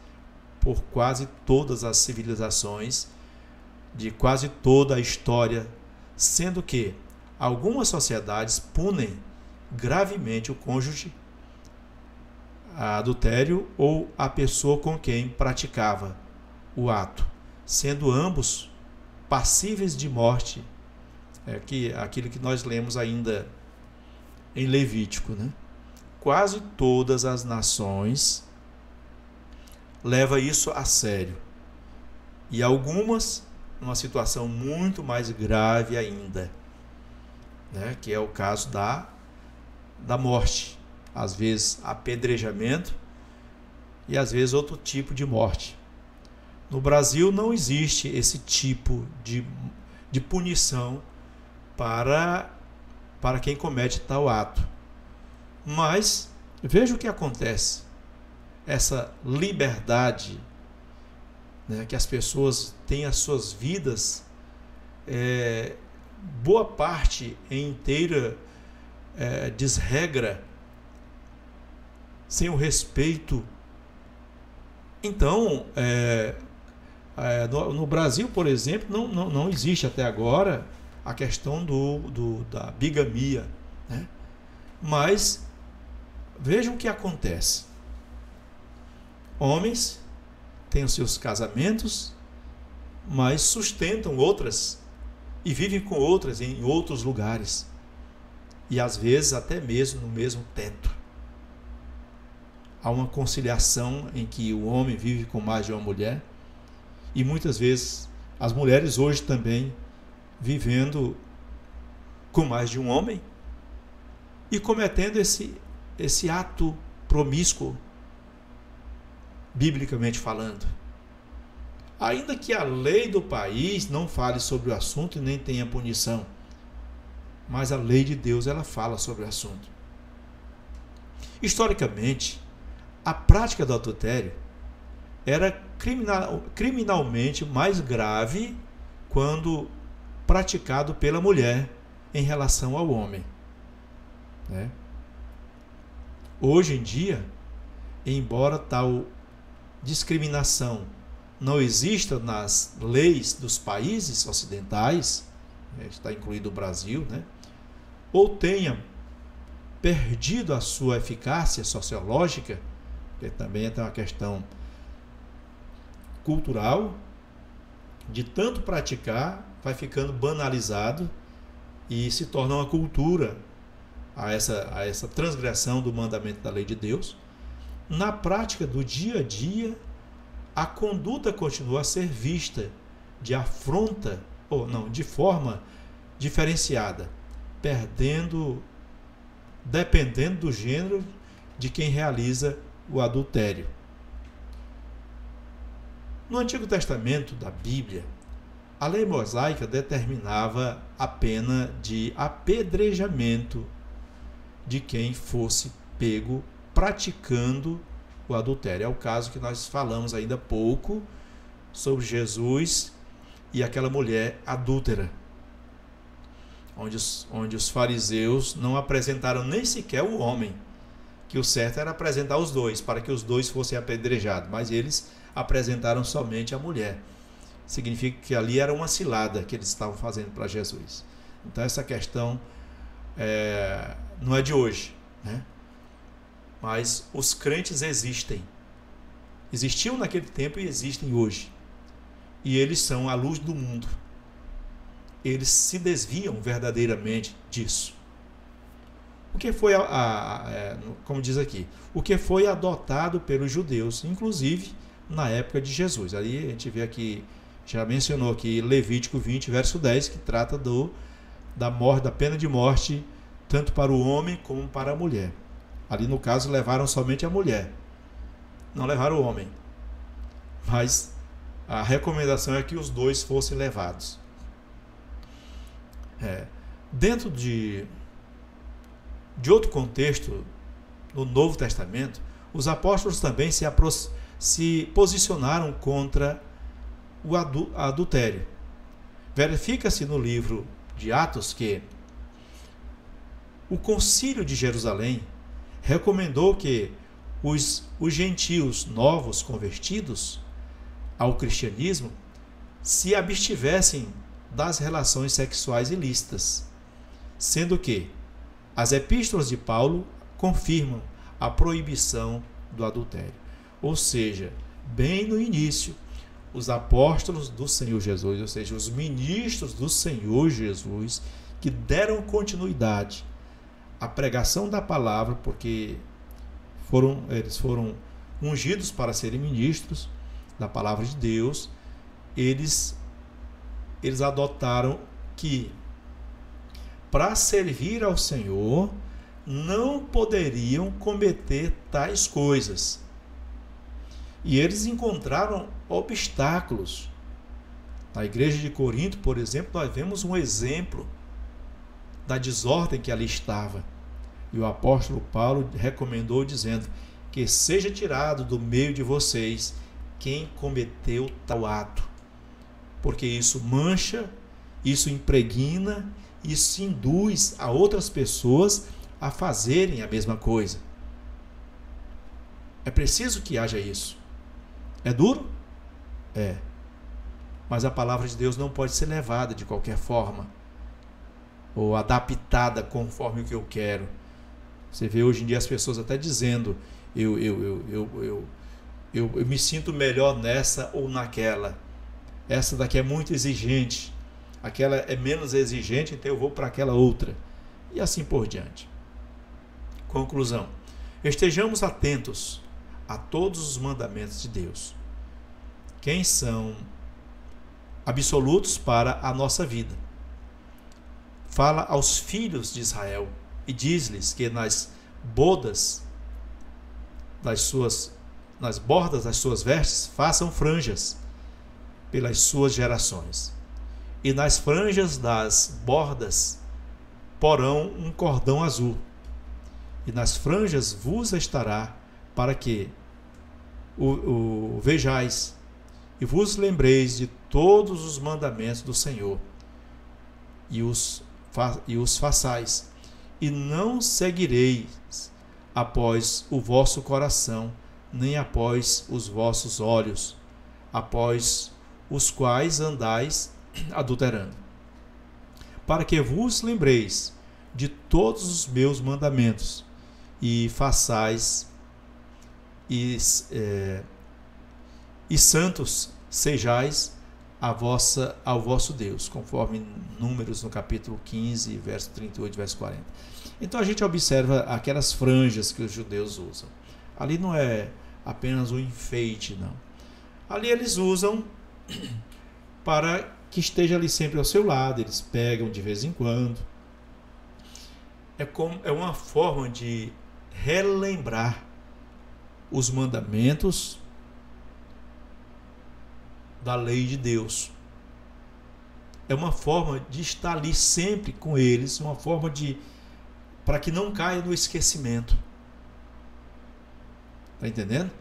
por quase todas as civilizações de quase toda a história, sendo que algumas sociedades punem gravemente o cônjuge, a adultério ou a pessoa com quem praticava o ato, sendo ambos passíveis de morte. Aquilo que nós lemos ainda em Levítico, né? Quase todas as nações levam isso a sério, e algumas numa situação muito mais grave ainda, né? Que é o caso da morte, às vezes apedrejamento e às vezes outro tipo de morte. No Brasil não existe esse tipo de punição para quem comete tal ato, mas Veja o que acontece. Essa liberdade, né, que as pessoas têm as suas vidas, boa parte inteira desregra, sem o respeito. Então, no Brasil, por exemplo, não existe até agora a questão da bigamia, né? Mas vejam o que acontece. Homens têm os seus casamentos, mas sustentam outras e vivem com outras em outros lugares. E às vezes até mesmo no mesmo teto. Há uma conciliação em que o homem vive com mais de uma mulher, e muitas vezes as mulheres hoje também vivendo com mais de um homem e cometendo esse ato promíscuo, biblicamente falando. Ainda que a lei do país não fale sobre o assunto e nem tenha punição, mas a lei de Deus, ela fala sobre o assunto. Historicamente, a prática do adultério era criminalmente mais grave quando praticado pela mulher em relação ao homem, né? Hoje em dia, embora tal discriminação não exista nas leis dos países ocidentais, está incluído o Brasil, né? Ou tenha perdido a sua eficácia sociológica, que também é uma questão cultural, de tanto praticar, vai ficando banalizado e se torna uma cultura a essa transgressão do mandamento da lei de Deus. Na prática do dia a dia, a conduta continua a ser vista de afronta, ou não, de forma diferenciada, dependendo do gênero de quem realiza o adultério. No Antigo Testamento da Bíblia, a lei mosaica determinava a pena de apedrejamento de quem fosse pego praticando o adultério. É o caso que nós falamos ainda há pouco sobre Jesus e aquela mulher adúltera, onde os fariseus não apresentaram nem sequer o homem, que o certo era apresentar os dois, para que os dois fossem apedrejados, mas eles apresentaram somente a mulher. Significa que ali era uma cilada que eles estavam fazendo para Jesus. Então essa questão não é de hoje, né? Mas os crentes existiam naquele tempo e existem hoje, e eles são a luz do mundo. Eles se desviam verdadeiramente disso. O que foi, como diz aqui, o que foi adotado pelos judeus, inclusive na época de Jesus. Aí a gente vê aqui, já mencionou aqui Levítico 20, verso 10, que trata da morte, da pena de morte, tanto para o homem como para a mulher. Ali no caso levaram somente a mulher, não levaram o homem. Mas a recomendação é que os dois fossem levados. Dentro de outro contexto, no Novo Testamento, os apóstolos também se posicionaram contra o adultério. Verifica-se no livro de Atos que o Concílio de Jerusalém recomendou que os gentios novos convertidos ao cristianismo se abstivessem das relações sexuais ilícitas, sendo que as epístolas de Paulo confirmam a proibição do adultério. Ou seja, bem no início, os apóstolos do Senhor Jesus, ou seja, os ministros do Senhor Jesus, que deram continuidade à pregação da palavra, porque eles foram ungidos para serem ministros da palavra de Deus, eles adotaram que para servir ao Senhor não poderiam cometer tais coisas. E eles encontraram obstáculos. Na igreja de Corinto, por exemplo, nós vemos um exemplo da desordem que ali estava. E o apóstolo Paulo recomendou dizendo que seja tirado do meio de vocês quem cometeu tal ato, porque isso mancha, isso impregna, isso induz a outras pessoas a fazerem a mesma coisa. É preciso que haja isso. É duro? É. Mas a palavra de Deus não pode ser levada de qualquer forma, ou adaptada conforme o que eu quero. Você vê hoje em dia as pessoas até dizendo, eu me sinto melhor nessa ou naquela. Essa daqui é muito exigente, aquela é menos exigente, então eu vou para aquela outra. E assim por diante. Conclusão. Estejamos atentos a todos os mandamentos de Deus. Quem são absolutos para a nossa vida. Fala aos filhos de Israel e diz-lhes que nas bordas das suas vestes façam franjas pelas suas gerações, e nas franjas das bordas porão um cordão azul, e nas franjas vos estará para que o vejais e vos lembreis de todos os mandamentos do Senhor e os façais, e não seguireis após o vosso coração, nem após os vossos olhos, após os quais andais adulterando, para que vos lembreis de todos os meus mandamentos e façais e santos sejais ao vosso Deus, conforme Números no capítulo 15, verso 38, verso 40. Então a gente observa aquelas franjas que os judeus usam. Ali não é apenas um enfeite, não. Ali eles usam para que esteja ali sempre ao seu lado, eles pegam de vez em quando. É uma forma de relembrar os mandamentos da lei de Deus. É uma forma de estar ali sempre com eles, uma forma para que não caia no esquecimento. Está entendendo?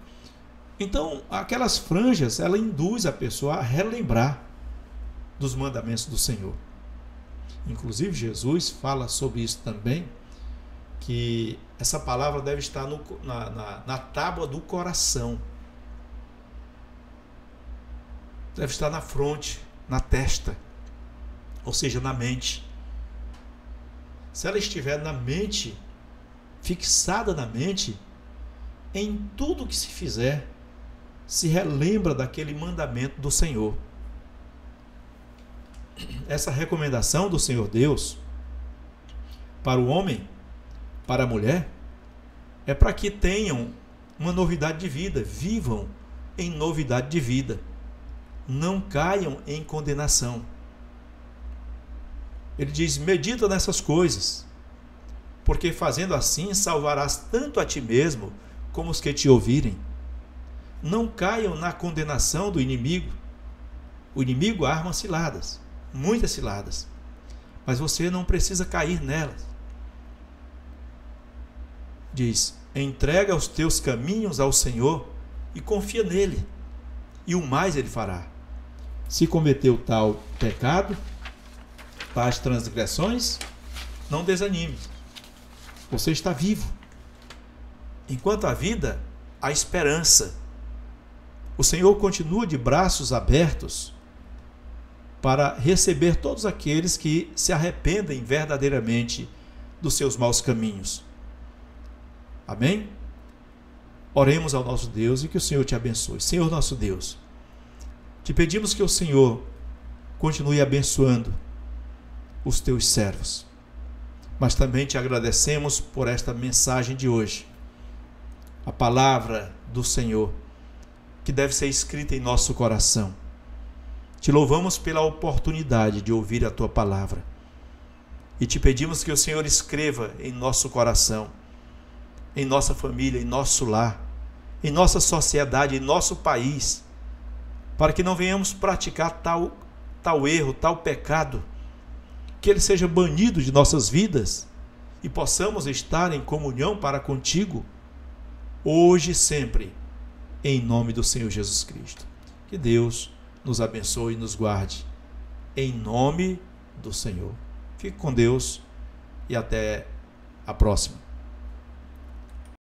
Então, aquelas franjas, ela induz a pessoa a relembrar dos mandamentos do Senhor. Inclusive, Jesus fala sobre isso também, que essa palavra deve estar na tábua do coração. Deve estar na fronte, na testa, ou seja, na mente. Se ela estiver na mente, fixada na mente, em tudo que se fizer, se relembra daquele mandamento do Senhor. Essa recomendação do Senhor Deus para o homem, para a mulher, é para que tenham uma novidade de vida, vivam em novidade de vida, não caiam em condenação. Ele diz: medita nessas coisas, porque fazendo assim salvarás tanto a ti mesmo como os que te ouvirem. Não caiam na condenação do inimigo. O inimigo arma ciladas, muitas ciladas, mas você não precisa cair nelas. Diz: entrega os teus caminhos ao Senhor e confia nele, e o mais ele fará. Se cometeu tal pecado, tais transgressões, não desanime. Você está vivo. Enquanto há vida, há esperança. O Senhor continua de braços abertos para receber todos aqueles que se arrependem verdadeiramente dos seus maus caminhos. Amém? Oremos ao nosso Deus e que o Senhor te abençoe. Senhor nosso Deus, te pedimos que o Senhor continue abençoando os teus servos, mas também te agradecemos por esta mensagem de hoje, a palavra do Senhor, que deve ser escrita em nosso coração. Te louvamos pela oportunidade de ouvir a tua palavra e te pedimos que o Senhor escreva em nosso coração, em nossa família, em nosso lar, em nossa sociedade, em nosso país, para que não venhamos praticar tal erro, tal pecado, que ele seja banido de nossas vidas e possamos estar em comunhão para contigo, hoje e sempre, em nome do Senhor Jesus Cristo. Que Deus nos abençoe e nos guarde, em nome do Senhor. Fique com Deus e até a próxima.